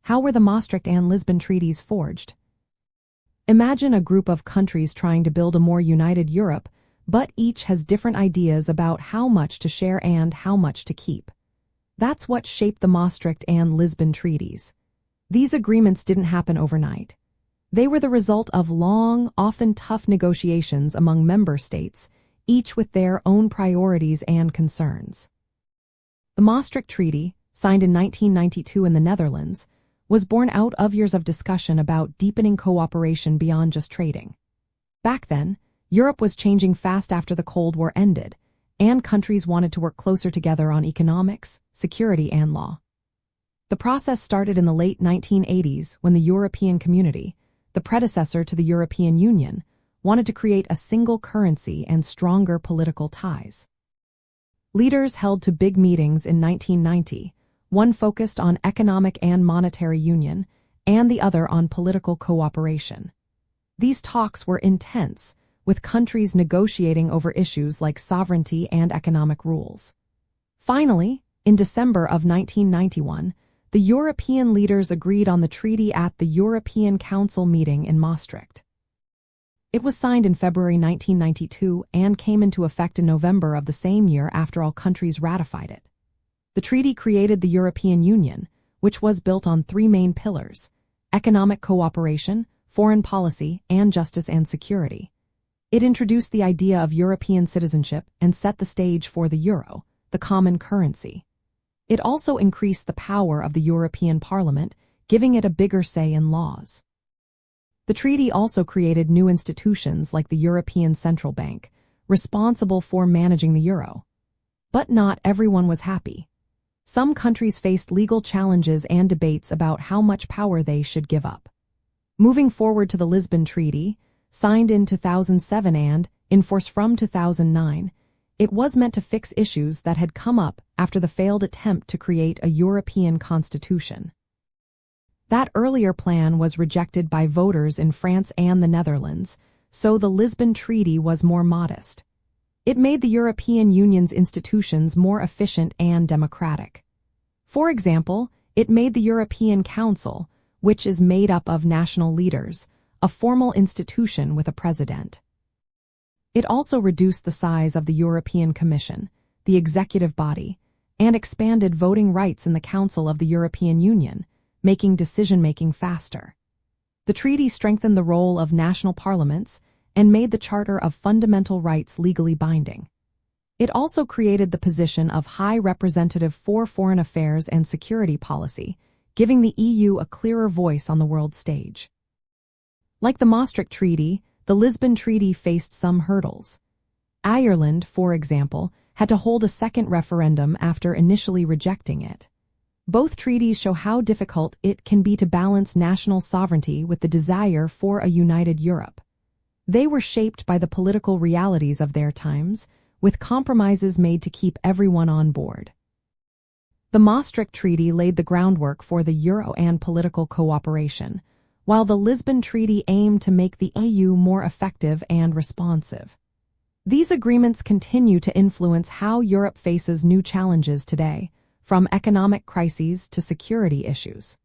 How were the Maastricht and Lisbon treaties forged? Imagine a group of countries trying to build a more united Europe, but each has different ideas about how much to share and how much to keep. That's what shaped the Maastricht and Lisbon treaties. These agreements didn't happen overnight. They were the result of long, often tough negotiations among member states, each with their own priorities and concerns. The Maastricht Treaty, signed in 1992 in the Netherlands, was born out of years of discussion about deepening cooperation beyond just trading. Back then, Europe was changing fast after the Cold War ended, and countries wanted to work closer together on economics, security, and law. The process started in the late 1980s when the European Community, the predecessor to the European Union, wanted to create a single currency and stronger political ties. Leaders held two big meetings in 1990, one focused on economic and monetary union, and the other on political cooperation. These talks were intense, with countries negotiating over issues like sovereignty and economic rules. Finally, in December of 1991, the European leaders agreed on the treaty at the European Council meeting in Maastricht. It was signed in February 1992 and came into effect in November of the same year after all countries ratified it. The treaty created the European Union, which was built on three main pillars: economic cooperation, foreign policy, and justice and security. It introduced the idea of European citizenship and set the stage for the euro, the common currency. It also increased the power of the European Parliament, giving it a bigger say in laws. The treaty also created new institutions like the European Central Bank, responsible for managing the euro. But not everyone was happy. Some countries faced legal challenges and debates about how much power they should give up. Moving forward to the Lisbon Treaty, signed in 2007 and in force from 2009, it was meant to fix issues that had come up after the failed attempt to create a European constitution. That earlier plan was rejected by voters in France and the Netherlands, so the Lisbon Treaty was more modest. It made the European Union's institutions more efficient and democratic. For example, it made the European Council, which is made up of national leaders, a formal institution with a president. It also reduced the size of the European Commission, the executive body, and expanded voting rights in the Council of the European Union, making decision-making faster. The treaty strengthened the role of national parliaments and made the Charter of Fundamental Rights legally binding. It also created the position of High Representative for Foreign Affairs and Security Policy, giving the EU a clearer voice on the world stage. Like the Maastricht Treaty, the Lisbon Treaty faced some hurdles. Ireland, for example, had to hold a second referendum after initially rejecting it. Both treaties show how difficult it can be to balance national sovereignty with the desire for a united Europe. They were shaped by the political realities of their times, with compromises made to keep everyone on board. The Maastricht Treaty laid the groundwork for the euro and political cooperation, while the Lisbon Treaty aimed to make the EU more effective and responsive. These agreements continue to influence how Europe faces new challenges today, from economic crises to security issues.